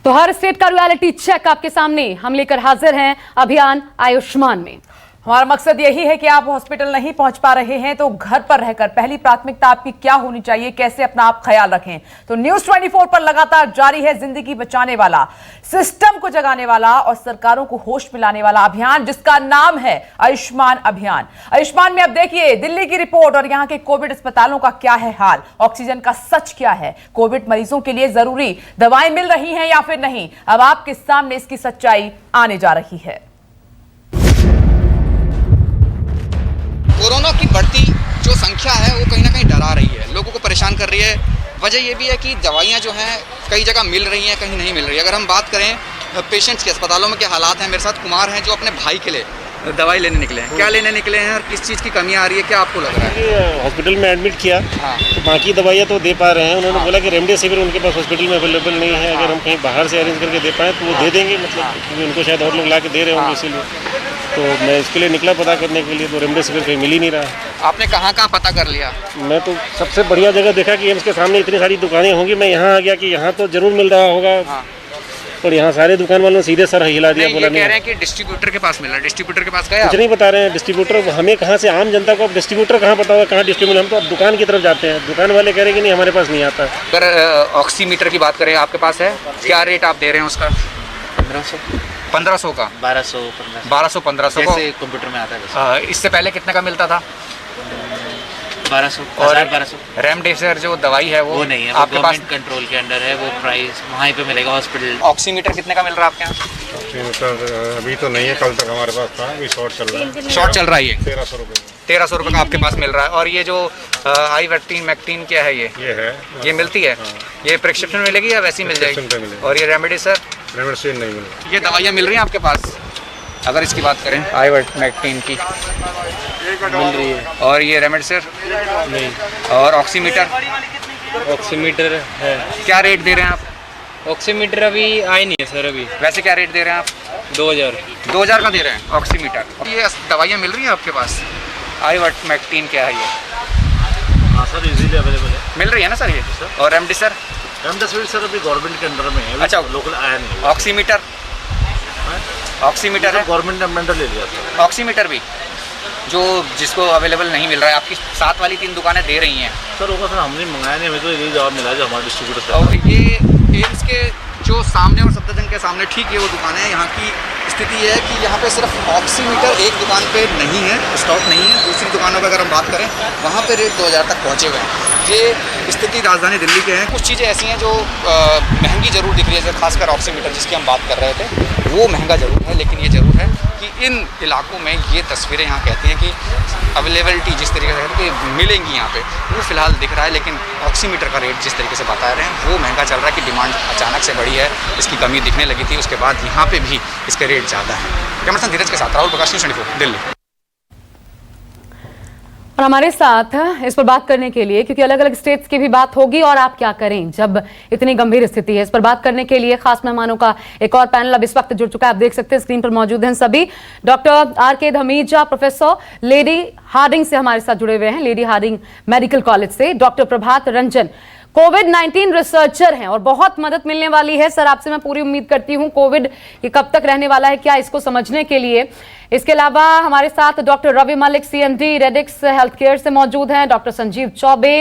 तो हर स्टेट का reality check आपके सामने हम लेकर हाजिर हैं अभियान आयुष्मान में। हमारा मकसद यही है कि आप हॉस्पिटल नहीं पहुंच पा रहे हैं तो घर पर रहकर पहली प्राथमिकता आपकी क्या होनी चाहिए, कैसे अपना आप ख्याल रखें। तो न्यूज 24 पर लगातार जारी है जिंदगी बचाने वाला, सिस्टम को जगाने वाला और सरकारों को होश मिलाने वाला अभियान, जिसका नाम है आयुष्मान अभियान। आयुष्मान में अब देखिए दिल्ली की रिपोर्ट और यहां के कोविड अस्पतालों का क्या है हाल, ऑक्सीजन का सच क्या है, कोविड मरीजों के लिए जरूरी दवाएं मिल रही हैं या फिर नहीं। अब आपके सामने इसकी सच्चाई आने जा रही है। कोरोना की बढ़ती जो संख्या है वो कहीं ना कहीं डरा रही है, लोगों को परेशान कर रही है। वजह ये भी है कि दवाइयाँ जो हैं कई जगह मिल रही हैं, कहीं नहीं मिल रही। अगर हम बात करें पेशेंट्स के, अस्पतालों में क्या हालात हैं, मेरे साथ कुमार हैं जो अपने भाई के लिए दवाई लेने निकले हैं। क्या लेने निकले हैं और किस चीज़ की कमी आ रही है, क्या आपको लग रहा है? हॉस्पिटल में एडमिट किया, तो बाकी दवाइयाँ तो दे पा रहे हैं। उन्होंने बोला कि रेमडेसिविर उनके पास हॉस्पिटल में अवेलेबल नहीं है, अगर हम कहीं बाहर से अरेंज करके दे पाएँ तो वो दे देंगे, मतलब क्योंकि उनको शायद और लोग ला के दे रहे होंगे, इसीलिए तो मैं इसके लिए निकला पता करने के लिए। तो रेमडेसिविर कहीं मिल ही नहीं रहा। आपने कहाँ पता कर लिया? मैं तो सबसे बढ़िया जगह देखा कि एम्स के सामने इतनी सारी दुकानें होंगी, मैं यहाँ आ गया कि यहाँ तो जरूर मिल रहा होगा। और यहाँ सारे दुकान वालों ने सीधे सर हिला दिया, बोला नहीं। कह रहे हैं कि डिस्ट्रीब्यूटर के पास मिल रहा है, डिस्ट्रीब्यूटर के पास गया? कुछ नहीं बता रहे हैं डिस्ट्रीब्यूटर, हमें कहाँ से, आम जनता को अब डिस्ट्रीब्यूटर कहाँ पता होगा, कहाँ डिस्ट्रीब्यूटर। हम तो अब दुकान की तरफ जाते हैं, दुकान वाले कह रहे हैं कि नहीं हमारे पास नहीं आता। अगर ऑक्सीमीटर की बात करें, आपके पास है, क्या रेट आप दे रहे हैं उसका? 1500 का, 1200-1500 जैसे कंप्यूटर में आता है। इससे पहले कितने का मिलता था? 1200 और 1200। रेमडेसिविर जो दवाई है वो नहीं है, आपके पास कंट्रोल के अंडर है, वो प्राइस वहीं पे मिलेगा हॉस्पिटल। ऑक्सीमीटर कितने का मिल रहा है आपके यहाँ? ऑक्सीमीटर अभी तो नहीं है, कल तक हमारे पास था, अभी शॉर्ट चल रहा है। शॉर्ट चल रहा है ये 1300 रुपये। 1300 रुपये का आपके पास मिल रहा है। और ये जो आईवर्क्टिन मैक्टिन क्या है, ये है, ये मिलती है? ये प्रिस्क्रिप्शन मिलेगी या वैसी मिल जाएगी? और ये रेमडेसिविर रेमडेसिविर नहीं मिलेगी। ये दवाइयाँ मिल रही हैं आपके पास? अगर इसकी बात करें आईवर्क्टिन की मिल रही है। और ये रेमडेसिविर नहीं। और ऑक्सीमीटर? ऑक्सीमीटर है। क्या रेट दे रहे हैं आप? ऑक्सीमीटर अभी आई नहीं है सर। अभी वैसे क्या रेट दे रहे हैं आप? 2000 का दे रहे हैं ऑक्सीमीटर। ये दवाइयाँ मिल रही हैं आपके पास? आईवर्क्टिन क्या है ये? हाँ सर, इजीली अवेलेबल है, मिल रही है ना सर ये? और रेमडेसिविर सर अभी गवर्नमेंट के अंडर में है। अच्छा, लोकल आया नहीं। ऑक्सीमीटर? ऑक्सीमीटर है, गवर्नमेंट ने अमेंडर ले लिया सर। ऑक्सीमीटर भी जो जिसको अवेलेबल नहीं मिल रहा है, आपकी साथ वाली 3 दुकानें दे रही हैं सर। होगा सर, हमने मंगाया नहीं, हमें तो यही जवाब मिला जो हमारे डिस्ट्रीब्यूटर से। और ये एम्स के जो सामने और सफदरजंग के सामने ठीक है वो दुकान है। यहाँ की स्थिति ये है कि यहाँ पे सिर्फ ऑक्सीमीटर एक दुकान पे नहीं है, स्टॉक नहीं है। दूसरी दुकानों पर अगर हम बात करें वहाँ पे रेट 2000 तक पहुँचे हुए हैं। ये स्थिति राजधानी दिल्ली के हैं। कुछ चीज़ें ऐसी हैं जो महंगी ज़रूर दिख रही है, जैसे खासकर ऑक्सीमीटर जिसकी हम बात कर रहे थे, वो महंगा ज़रूर है। लेकिन ये ज़रूर है कि इन इलाकों में ये तस्वीरें यहाँ कहती हैं कि अवेलेबिलिटी जिस तरीके से कहते हैं कि मिलेंगी यहाँ पे, वो फिलहाल दिख रहा है। लेकिन ऑक्सीमीटर का रेट जिस तरीके से बता रहे हैं वो महंगा चल रहा है कि डिमांड अचानक से बढ़ी है, इसकी कमी दिखने लगी थी, उसके बाद यहाँ पे भी इसके रेट ज़्यादा हैं। कैमरा पर्सन धीरज के साथ राहुल प्रकाश, न्यूज़ 24 दिल्ली। और हमारे साथ इस पर बात करने के लिए, क्योंकि अलग अलग स्टेट्स की भी बात होगी और आप क्या करें जब इतनी गंभीर स्थिति है, इस पर बात करने के लिए खास मेहमानों का एक और पैनल अब इस वक्त जुड़ चुका है। आप देख सकते हैं स्क्रीन पर मौजूद हैं सभी। Doctor R K. Dhamija, professor Lady Hardinge से हमारे साथ जुड़े हुए हैं, लेडी हार्डिंग मेडिकल कॉलेज से। डॉक्टर प्रभात रंजन कोविड-19 रिसर्चर हैं और बहुत मदद मिलने वाली है सर आपसे, मैं पूरी उम्मीद करती हूं। कोविड ये कब तक रहने वाला है, क्या इसको समझने के लिए। इसके अलावा हमारे साथ doctor Ravi Malik, CMD Radix Health Care से मौजूद हैं। Doctor Sanjeev Choubey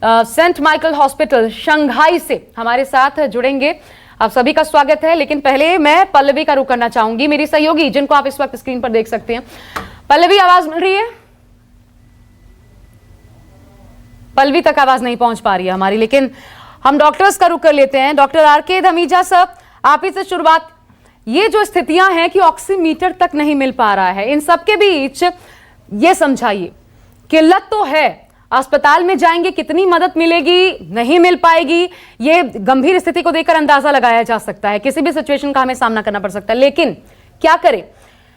Saint Michael Hospital Shanghai से हमारे साथ जुड़ेंगे। आप सभी का स्वागत है। लेकिन पहले मैं पल्लवी का रुख करना चाहूंगी, मेरी सहयोगी जिनको आप इस वक्त स्क्रीन पर देख सकते हैं। पल्लवी, आवाज मिल रही है? पल्लवी तक आवाज नहीं पहुंच पा रही है हमारी, लेकिन हम डॉक्टर्स का रुख कर लेते हैं। Doctor R K. धमीजा साहब, आप ही से शुरुआत। ये जो स्थितियां हैं कि ऑक्सीमीटर तक नहीं मिल पा रहा है, इन सबके बीच ये समझाइए, किल्लत तो है, अस्पताल में जाएंगे कितनी मदद मिलेगी, नहीं मिल पाएगी, ये गंभीर स्थिति को देखकर अंदाजा लगाया जा सकता है। किसी भी सिचुएशन का हमें सामना करना पड़ सकता है, लेकिन क्या करें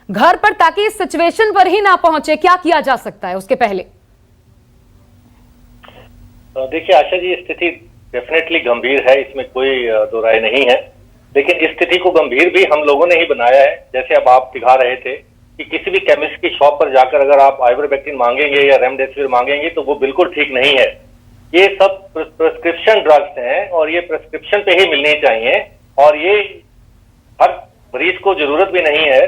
घर पर ताकि इस सिचुएशन पर ही ना पहुंचे, क्या किया जा सकता है उसके पहले? देखिए आशा जी, स्थिति डेफिनेटली गंभीर है, इसमें कोई दो राय नहीं है। लेकिन इस स्थिति को गंभीर भी हम लोगों ने ही बनाया है। जैसे अब आप दिखा रहे थे कि किसी भी केमिस्ट की शॉप पर जाकर अगर आप आइवरमेक्टिन मांगेंगे या रेमडेसिविर मांगेंगे तो वो बिल्कुल ठीक नहीं है। ये सब प्रिस्क्रिप्शन ड्रग्स हैं और ये प्रिस्क्रिप्शन पे ही मिलनी चाहिए और ये हर मरीज को जरूरत भी नहीं है,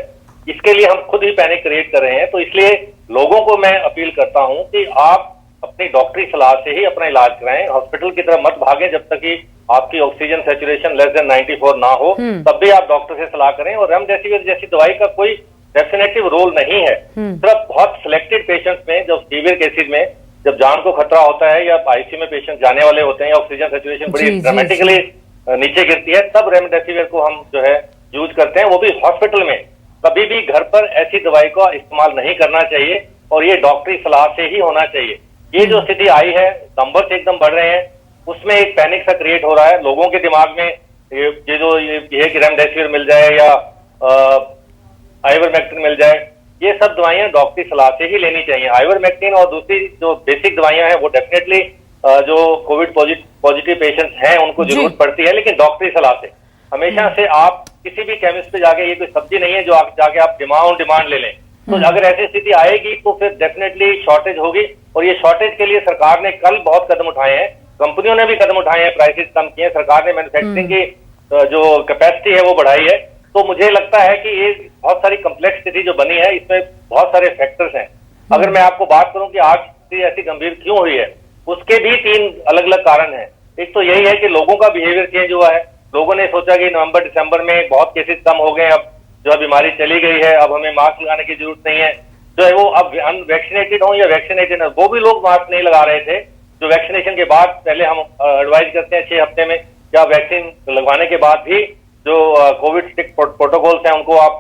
इसके लिए हम खुद ही पैनिक क्रिएट कर रहे हैं। तो इसलिए लोगों को मैं अपील करता हूं कि आप अपनी डॉक्टरी सलाह से ही अपना इलाज कराएं, हॉस्पिटल की तरफ मत भागें जब तक कि आपकी ऑक्सीजन सैचुरेशन लेस देन 94 ना हो, तब भी आप डॉक्टर से सलाह करें। और रेमडेसिविर जैसी दवाई का कोई डेफिनेटिव रोल नहीं है, सिर्फ बहुत सिलेक्टेड पेशेंट्स में, जो सीवियर केसेस में जब जान को खतरा होता है या आईसीयू में पेशेंट जाने वाले होते हैं या ऑक्सीजन सैचुरेशन बड़ी ड्रामेटिकली नीचे गिरती है, तब रेमडेसिविर को हम जो है यूज करते हैं, वो भी हॉस्पिटल में। कभी भी घर पर ऐसी दवाई का इस्तेमाल नहीं करना चाहिए और ये डॉक्टरी सलाह से ही होना चाहिए। ये जो स्थिति आई है, नंबर्स एकदम बढ़ रहे हैं, उसमें एक पैनिक सा क्रिएट हो रहा है लोगों के दिमाग में। ये कि रेमडेसिविर मिल जाए या आइवरमेक्टिन मिल जाए, ये सब दवाइयां डॉक्टरी सलाह से ही लेनी चाहिए। आइवरमेक्टिन और दूसरी जो बेसिक दवाइयां हैं वो डेफिनेटली जो कोविड पॉजिटिव पेशेंट्स हैं उनको जरूरत पड़ती है, लेकिन डॉक्टरी सलाह से। हमेशा से आप किसी भी केमिस्ट पे जाके, ये कोई सब्जी नहीं है जो जाके आप डिमांड ले लें। तो अगर ऐसी स्थिति आएगी तो फिर डेफिनेटली शॉर्टेज होगी, और ये शॉर्टेज के लिए सरकार ने कल बहुत कदम उठाए हैं, कंपनियों ने भी कदम उठाए हैं, प्राइसेस कम किए हैं, सरकार ने मैन्युफैक्चरिंग की जो कैपेसिटी है वो बढ़ाई है। तो मुझे लगता है कि ये बहुत सारी कम्प्लेक्स स्थिति जो बनी है, इसमें बहुत सारे फैक्टर्स हैं। अगर मैं आपको बात करूं कि आज स्थिति ऐसी गंभीर क्यों हुई है, उसके भी 3 अलग अलग कारण हैं। एक तो यही है कि लोगों का बिहेवियर चेंज हुआ है। लोगों ने सोचा कि नवंबर दिसंबर में बहुत केसेस कम हो गए, अब जो बीमारी चली गई है, अब हमें मास्क लगाने की जरूरत नहीं है। जो है वो अब अनवैक्सीनेटेड हो या वैक्सीनेटेड हो, वो भी लोग मास्क नहीं लगा रहे थे। जो वैक्सीनेशन के बाद, पहले हम एडवाइज करते हैं 6 हफ्ते में या वैक्सीन लगवाने के बाद भी जो कोविड स्ट्रिक्ट प्रोटोकॉल्स हैं उनको आप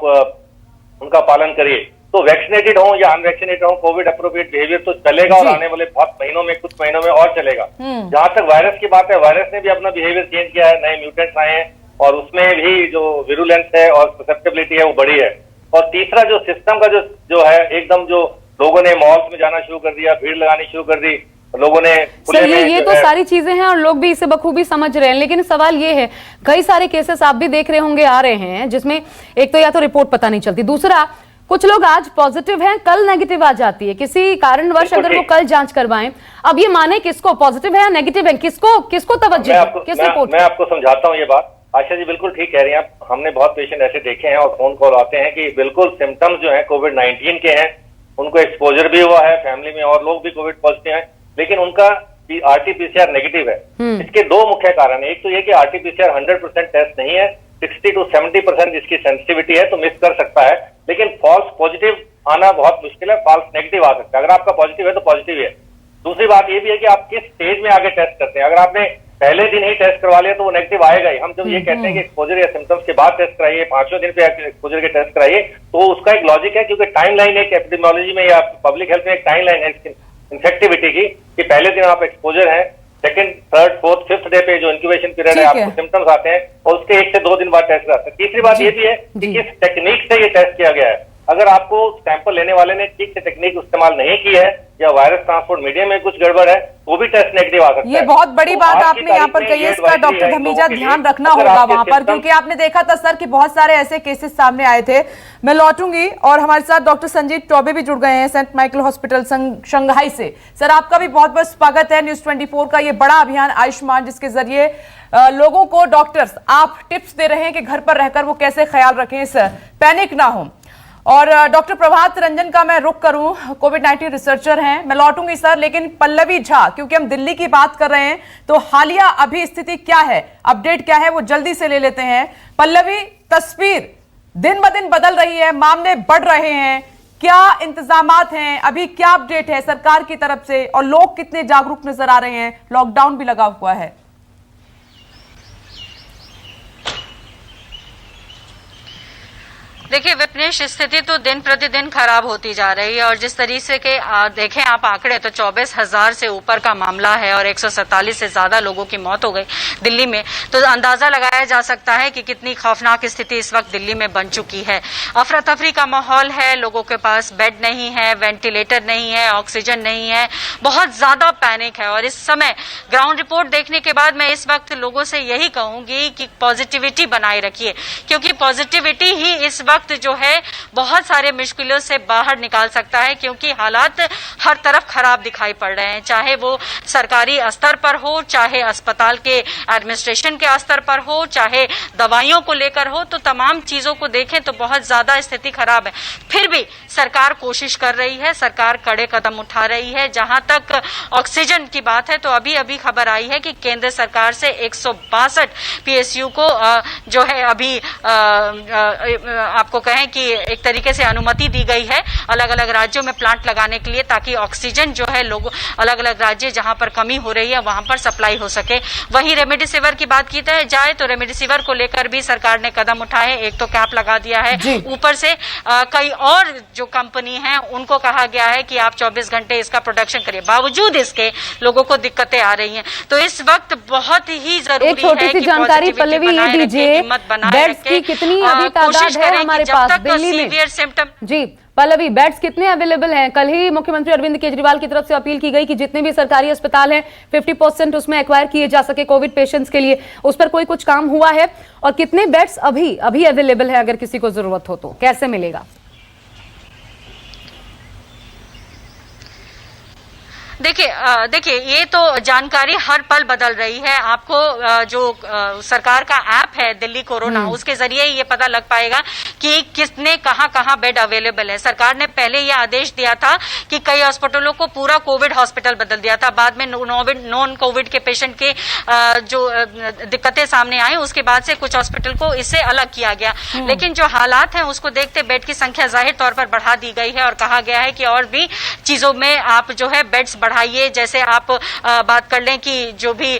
उनका पालन करिए। तो वैक्सीनेटेड हो या अनवैक्सीनेटेड हो, कोविड अप्रोप्रिएट बिहेवियर तो चलेगा और आने वाले बहुत महीनों में, कुछ महीनों में और चलेगा। जहां तक वायरस की बात है, वायरस ने भी अपना बिहेवियर चेंज किया है, नए म्यूटेंट्स आए हैं और उसमें भी जो विरुलेंस है और ससेप्टेबिलिटी है वो बढ़ी है। और तीसरा जो सिस्टम का जो है, एकदम जो लोगों ने मॉल्स में जाना शुरू कर दिया, भीड़ लगानी शुरू कर दी, लोगों ने सर ये तो सारी चीजें हैं और लोग भी इसे बखूबी समझ रहे हैं, लेकिन सवाल ये है, कई सारे केसेस आप भी देख रहे होंगे आ रहे हैं, जिसमें एक तो या तो रिपोर्ट पता नहीं चलती, दूसरा कुछ लोग आज पॉजिटिव हैं, कल नेगेटिव आ जाती है किसी कारणवश, अगर वो कल जांच करवाएं। अब ये माने किसको, पॉजिटिव है या नेगेटिव है, किसको तवज्जो है, किस रिपोर्ट? मैं आपको समझाता हूँ ये बात। आशा जी बिल्कुल ठीक कह रही हैं आप। हमने बहुत पेशेंट ऐसे देखे हैं और फोन कॉल आते हैं कि बिल्कुल सिम्टम्स जो है कोविड-19 के हैं, उनको एक्सपोजर भी हुआ है, फैमिली में और लोग भी कोविड पॉजिटिव हैं, लेकिन उनका RT-PCR नेगेटिव है। इसके 2 मुख्य कारण है। एक तो ये कि RT-PCR 100% टेस्ट नहीं है, 60 to 70% इसकी सेंसिटिविटी है, तो मिस कर सकता है, लेकिन फॉल्स पॉजिटिव आना बहुत मुश्किल है, फॉल्स नेगेटिव आ सकता है। अगर आपका पॉजिटिव है तो पॉजिटिव है। दूसरी बात ये भी है कि आप किस स्टेज में आगे टेस्ट करते हैं। अगर आपने पहले दिन ही टेस्ट करवा लिया तो वो नेगेटिव आएगा ही। हम जब ये कहते हैं कि एक्सपोजर या सिम्टम्स के बाद टेस्ट कराइए, 5वें दिन पे एक्सपोजर के टेस्ट कराइए, तो उसका एक लॉजिक है, क्योंकि टाइम लाइन एक एपिडेमियोलॉजी में या पब्लिक हेल्थ में एक टाइम लाइन है इन्फेक्टिविटी की, कि पहले दिन आप एक्सपोजर है, second, third, fourth, 5th day पे जो इंक्यूबेशन पीरियड है, आपको सिम्टम्स आते हैं और उसके 1 से 2 दिन बाद टेस्ट कराते हैं। तीसरी बात ये भी है कि किस टेक्निक से ये टेस्ट किया गया है। अगर आपको सैंपल लेने वाले ने ठीक से टेक्निक इस्तेमाल नहीं की है या वायरस ट्रांसपोर्ट मीडियम में कुछ गड़बड़ है, तो भी टेस्ट नेगेटिव आ सकता है। ये बहुत बड़ी बात आपने यहाँ पर कही है, इसका डॉक्टर धमीजा ध्यान रखना होगा वहां पर, क्योंकि आपने देखा था सर कि बहुत सारे ऐसे केसेस सामने आए थे। मैं लौटूंगी और हमारे साथ डॉक्टर संजीव चौबे भी जुड़ गए हैं सेंट माइकल हॉस्पिटल शंघाई से। सर आपका भी बहुत बहुत स्वागत है न्यूज़ 24 का ये बड़ा अभियान आयुष्मान, जिसके जरिए लोगों को डॉक्टर्स आप टिप्स दे रहे हैं कि घर पर रहकर वो कैसे ख्याल रखें, सर पैनिक ना हो। और डॉक्टर प्रभात रंजन का मैं रुख करूं, कोविड-19 रिसर्चर हैं, मैं लौटूंगी सर, लेकिन पल्लवी झा, क्योंकि हम दिल्ली की बात कर रहे हैं तो हालिया अभी स्थिति क्या है, अपडेट क्या है, वो जल्दी से ले लेते हैं। पल्लवी, तस्वीर दिन ब दिन बदल रही है, मामले बढ़ रहे हैं, क्या इंतजामात हैं, अभी क्या अपडेट है सरकार की तरफ से, और लोग कितने जागरूक नजर आ रहे हैं, लॉकडाउन भी लगा हुआ है? देखिए विपनेश, स्थिति तो दिन प्रतिदिन खराब होती जा रही है और जिस तरीके के देखें आप आंकड़े तो 24,000 से ऊपर का मामला है और 147 से ज्यादा लोगों की मौत हो गई दिल्ली में, तो अंदाजा लगाया जा सकता है कि कितनी खौफनाक स्थिति इस वक्त दिल्ली में बन चुकी है। अफरा तफरी का माहौल है, लोगों के पास बेड नहीं है, वेंटिलेटर नहीं है, ऑक्सीजन नहीं है, बहुत ज्यादा पैनिक है। और इस समय ग्राउंड रिपोर्ट देखने के बाद मैं इस वक्त लोगों से यही कहूंगी कि पॉजिटिविटी बनाए रखिए, क्योंकि पॉजिटिविटी ही इस वक्त वक्त जो है बहुत सारे मुश्किलों से बाहर निकाल सकता है, क्योंकि हालात हर तरफ खराब दिखाई पड़ रहे हैं, चाहे वो सरकारी स्तर पर हो, चाहे अस्पताल के एडमिनिस्ट्रेशन के स्तर पर हो, चाहे दवाइयों को लेकर हो। तो तमाम चीजों को देखें तो बहुत ज्यादा स्थिति खराब है। फिर भी सरकार कोशिश कर रही है, सरकार कड़े कदम उठा रही है। जहां तक ऑक्सीजन की बात है तो अभी अभी खबर आई है कि केंद्र सरकार से 162 पीएसयू को जो है अभी आपको कहें कि एक तरीके से अनुमति दी गई है अलग अलग राज्यों में प्लांट लगाने के लिए, ताकि ऑक्सीजन जो है लोग अलग अलग राज्य जहां पर कमी हो रही है वहां पर सप्लाई हो सके। वहीं रेमडेसिविर की बात की जाए तो रेमडेसिविर को लेकर भी सरकार ने कदम उठाए। एक तो कैप लगा दिया है, ऊपर से कई और जो कंपनी है उनको कहा गया है कि आप 24 घंटे इसका प्रोडक्शन करिए। बावजूद इसके लोगों को दिक्कतें आ रही हैं। तो इस वक्त बहुत ही जरूरी है एक छोटी सी जानकारी पल्लवी ये दीजिए, बेड्स की कितनी अभी तादाद है हमारे पास दिल्ली में? जी पल्लवी, बेड्स कितने अवेलेबल हैं? कल ही मुख्यमंत्री अरविंद केजरीवाल की तरफ से अपील की गई कि जितने भी सरकारी अस्पताल हैं 50% उसमें एक्वायर किए जा सके कोविड पेशेंट्स के लिए। उस पर कोई कुछ काम हुआ है? और कितने बेड्स अभी अवेलेबल है अगर किसी को जरूरत हो तो कैसे मिलेगा? देखिए ये तो जानकारी हर पल बदल रही है। आपको जो सरकार का ऐप है दिल्ली कोरोना, उसके जरिए ये पता लग पाएगा कि किसने कहां बेड अवेलेबल है। सरकार ने पहले ये आदेश दिया था कि कई हॉस्पिटलों को पूरा कोविड हॉस्पिटल बदल दिया था। बाद में नॉन कोविड के पेशेंट के जो दिक्कतें सामने आई, उसके बाद से कुछ हॉस्पिटल को इससे अलग किया गया। लेकिन जो हालात हैं उसको देखते बेड की संख्या जाहिर तौर पर बढ़ा दी गई है और कहा गया है कि और भी चीजों में आप जो है बेड्स बढ़ाइए। जैसे आप बात कर लें कि जो भी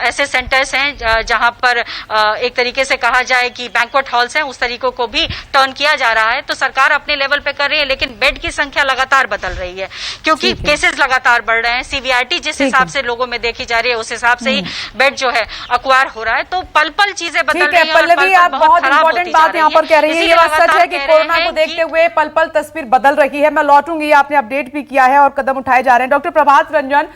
ऐसे सेंटर्स हैं जहां पर एक तरीके से कहा जाए कि बैंक्वेट हॉल्स हैं, उस तरीकों को भी टर्न किया जा रहा है। तो सरकार अपने लेवल पे कर रही है, लेकिन बेड की संख्या लगातार बदल रही है क्योंकि केसेस लगातार बढ़ रहे हैं। सीवीआरटी जिस हिसाब से लोगों में देखी जा रही है उस हिसाब से ही बेड जो है अक्वायर हो रहा है। तो पल पल चीजें बदल रही है। पल्लवी, आप बहुत इंपॉर्टेंट बात यहाँ पर कह रही है। ये बात सच है कि कोरोना को देखते हुए पल पल तस्वीर बदल रही है। मैं लौटूंगी, आपने अपडेट भी किया है और कदम उठाए जा रहे हैं। डॉक्टर प्रभात रंजन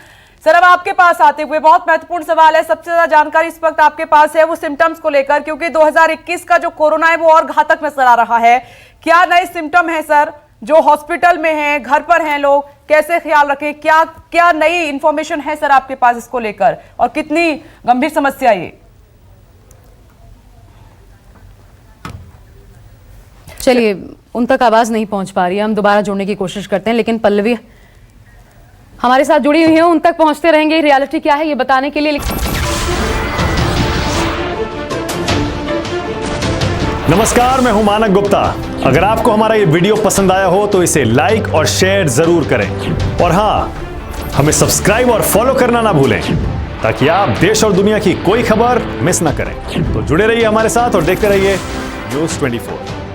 सर, अब आपके पास आते हुए बहुत महत्वपूर्ण सवाल है। सबसे ज्यादा जानकारी इस वक्त आपके पास है वो सिम्टम्स को लेकर, क्योंकि 2021 का जो कोरोना है वो और घातक नजर आ रहा है। क्या नए सिम्टम है सर जो हॉस्पिटल में हैं, घर पर हैं लोग, कैसे ख्याल रखें? क्या क्या नई इंफॉर्मेशन है सर आपके पास इसको लेकर और कितनी गंभीर समस्या ये? चलिए, उन तक आवाज नहीं पहुंच पा रही है, हम दोबारा जोड़ने की कोशिश करते हैं। लेकिन पल्लवी हमारे साथ जुड़ी हुई है, उन तक पहुंचते रहेंगे रियलिटी क्या है ये बताने के लिए। नमस्कार, मैं हूं मानक गुप्ता। अगर आपको हमारा ये वीडियो पसंद आया हो तो इसे लाइक और शेयर जरूर करें और हां, हमें सब्सक्राइब और फॉलो करना ना भूलें ताकि आप देश और दुनिया की कोई खबर मिस ना करें। तो जुड़े रहिए हमारे साथ और देखते रहिए न्यूज़ 24।